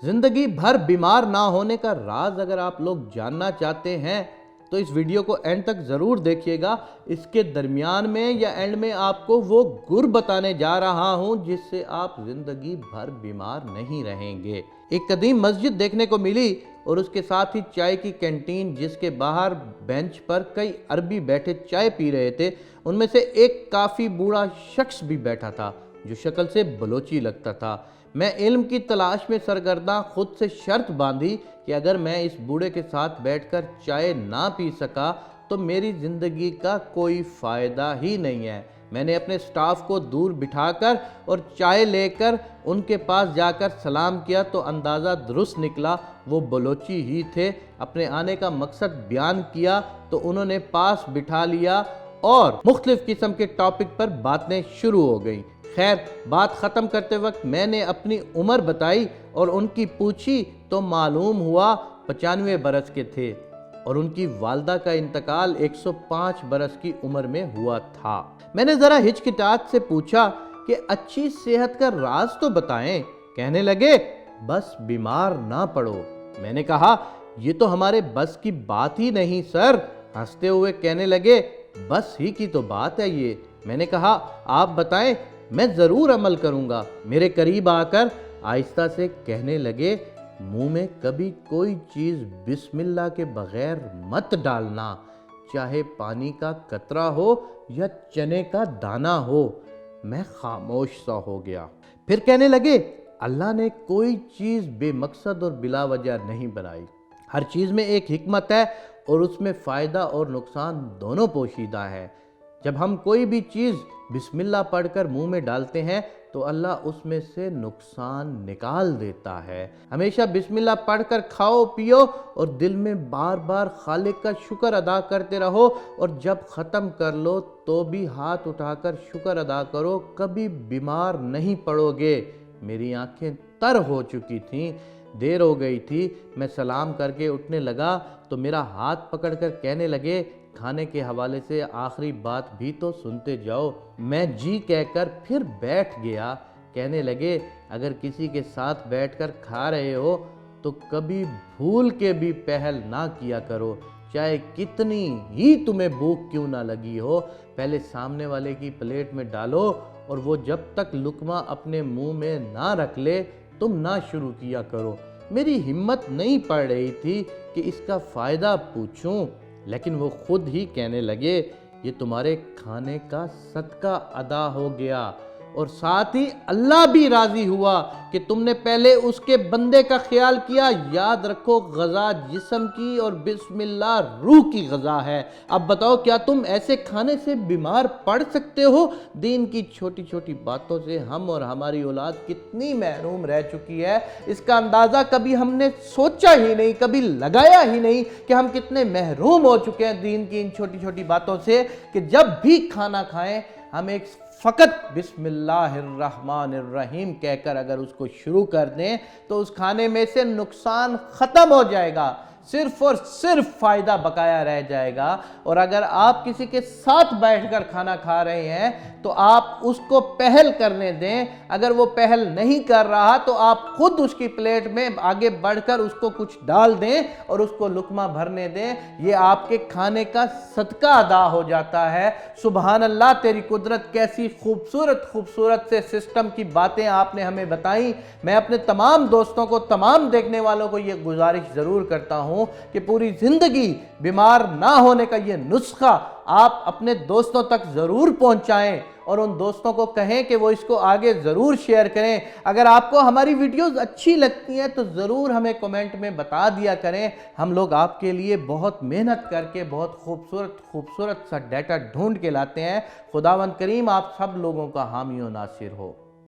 जिंदगी भर बीमार ना होने का राज अगर आप लोग जानना चाहते हैं तो इस वीडियो को एंड तक ज़रूर देखिएगा। इसके दरमियान में या एंड में आपको वो गुर बताने जा रहा हूं जिससे आप ज़िंदगी भर बीमार नहीं रहेंगे। एक कदीम मस्जिद देखने को मिली और उसके साथ ही चाय की कैंटीन, जिसके बाहर बेंच पर कई अरबी बैठे चाय पी रहे थे। उनमें से एक काफ़ी बूढ़ा शख्स भी बैठा था जो शक्ल से बलोची लगता था। मैं इल्म की तलाश में सरगर्दा खुद से शर्त बांधी कि अगर मैं इस बूढ़े के साथ बैठकर चाय ना पी सका तो मेरी ज़िंदगी का कोई फ़ायदा ही नहीं है। मैंने अपने स्टाफ को दूर बिठाकर और चाय लेकर उनके पास जाकर सलाम किया तो अंदाज़ा दुरुस्त निकला, वो बलोची ही थे। अपने आने का मकसद बयान किया तो उन्होंने पास बिठा लिया और मुख्तलिफ किस्म के टॉपिक पर बातें शुरू हो गई। खैर, बात ख़त्म करते वक्त मैंने अपनी उम्र बताई और उनकी पूछी तो मालूम हुआ 95 बरस के थे और उनकी वालदा का इंतकाल 105 बरस की उम्र में हुआ था। मैंने ज़रा हिचकिचाहट से पूछा कि अच्छी सेहत का राज तो बताएं। कहने लगे, बस बीमार ना पड़ो। मैंने कहा, ये तो हमारे बस की बात ही नहीं सर। हंसते हुए कहने लगे, बस ही की तो बात है ये। मैंने कहा, आप बताएं, मैं ज़रूर अमल करूँगा। मेरे करीब आकर आहिस्ता से कहने लगे, मुंह में कभी कोई चीज़ बिस्मिल्लाह के बगैर मत डालना, चाहे पानी का कतरा हो या चने का दाना हो। मैं खामोश सा हो गया। फिर कहने लगे, अल्लाह ने कोई चीज़ बेमकसद और बिला वजह नहीं बनाई। हर चीज़ में एक हिकमत है और उसमें फ़ायदा और नुकसान दोनों पोशीदा है। जब हम कोई भी चीज़ बिस्मिल्लाह पढ़कर मुंह में डालते हैं तो अल्लाह उसमें से नुकसान निकाल देता है। हमेशा बिस्मिल्लाह पढ़कर खाओ पियो और दिल में बार बार खालिक का शुक्र अदा करते रहो और जब ख़त्म कर लो तो भी हाथ उठाकर शुक्र अदा करो, कभी बीमार नहीं पड़ोगे। मेरी आंखें तर हो चुकी थीं, देर हो गई थी। मैं सलाम करके उठने लगा तो मेरा हाथ पकड़कर कहने लगे, खाने के हवाले से आखिरी बात भी तो सुनते जाओ। मैं जी कहकर फिर बैठ गया। कहने लगे, अगर किसी के साथ बैठकर खा रहे हो तो कभी भूल के भी पहल ना किया करो, चाहे कितनी ही तुम्हें भूख क्यों ना लगी हो। पहले सामने वाले की प्लेट में डालो और वो जब तक लुकमा अपने मुंह में ना रख ले तुम ना शुरू किया करो। मेरी हिम्मत नहीं पड़ रही थी कि इसका फ़ायदा पूछूं, लेकिन वो खुद ही कहने लगे, ये तुम्हारे खाने का सदका अदा हो गया और साथ ही अल्लाह भी राज़ी हुआ कि तुमने पहले उसके बंदे का ख्याल किया। याद रखो, ग़ज़ा जिस्म की और बिस्मिल्लाह रूह की ग़ज़ा है। अब बताओ, क्या तुम ऐसे खाने से बीमार पड़ सकते हो? दीन की छोटी छोटी बातों से हम और हमारी औलाद कितनी महरूम रह चुकी है, इसका अंदाज़ा कभी हमने सोचा ही नहीं, कभी लगाया ही नहीं कि हम कितने महरूम हो चुके हैं दीन की इन छोटी छोटी बातों से कि जब भी खाना खाएं हम एक फ़कत बिस्मिल्लाहिर्रहमानिर्रहीम कहकर अगर उसको शुरू कर दें तो उस खाने में से नुकसान ख़त्म हो जाएगा, सिर्फ और सिर्फ फ़ायदा बकाया रह जाएगा। और अगर आप किसी के साथ बैठकर खाना खा रहे हैं तो आप उसको पहल करने दें। अगर वो पहल नहीं कर रहा तो आप खुद उसकी प्लेट में आगे बढ़कर उसको कुछ डाल दें और उसको लुकमा भरने दें। ये आपके खाने का सदका अदा हो जाता है। सुबहान अल्लाह, तेरी कुदरत, कैसी खूबसूरत खूबसूरत से सिस्टम की बातें आपने हमें बताई। मैं अपने तमाम दोस्तों को, तमाम देखने वालों को ये गुजारिश ज़रूर करता हूँ कि पूरी जिंदगी बीमार ना होने का ये नुस्खा आप अपने दोस्तों तक जरूर पहुंचाएं और उन दोस्तों को कहें कि वो इसको आगे जरूर शेयर करें। अगर आपको हमारी वीडियोस अच्छी लगती हैं तो जरूर हमें कमेंट में बता दिया करें। हम लोग आपके लिए बहुत मेहनत करके बहुत खूबसूरत खूबसूरत सा डाटा ढूंढ के लाते हैं। खुदावंद करीम आप सब लोगों का हामी और नासिर हो।